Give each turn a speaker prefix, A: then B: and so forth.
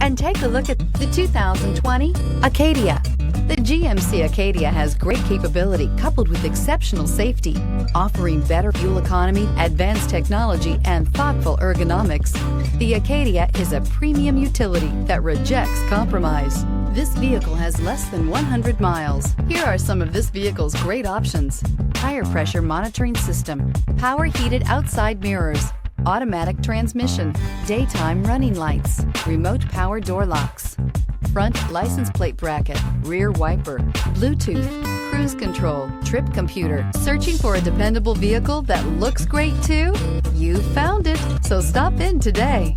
A: and take a look at the 2020 Acadia. The GMC Acadia has great capability coupled with exceptional safety, offering better fuel economy, advanced technology, and thoughtful ergonomics. The Acadia is a premium utility that rejects compromise. This vehicle has less than 100 miles. Here are some of this vehicle's great options: tire pressure monitoring system, power heated outside mirrors, automatic transmission, daytime running lights, remote power door locks, front license plate bracket, rear wiper, Bluetooth, cruise control, trip computer. Searching for a dependable vehicle that looks great too? You found it, so stop in today.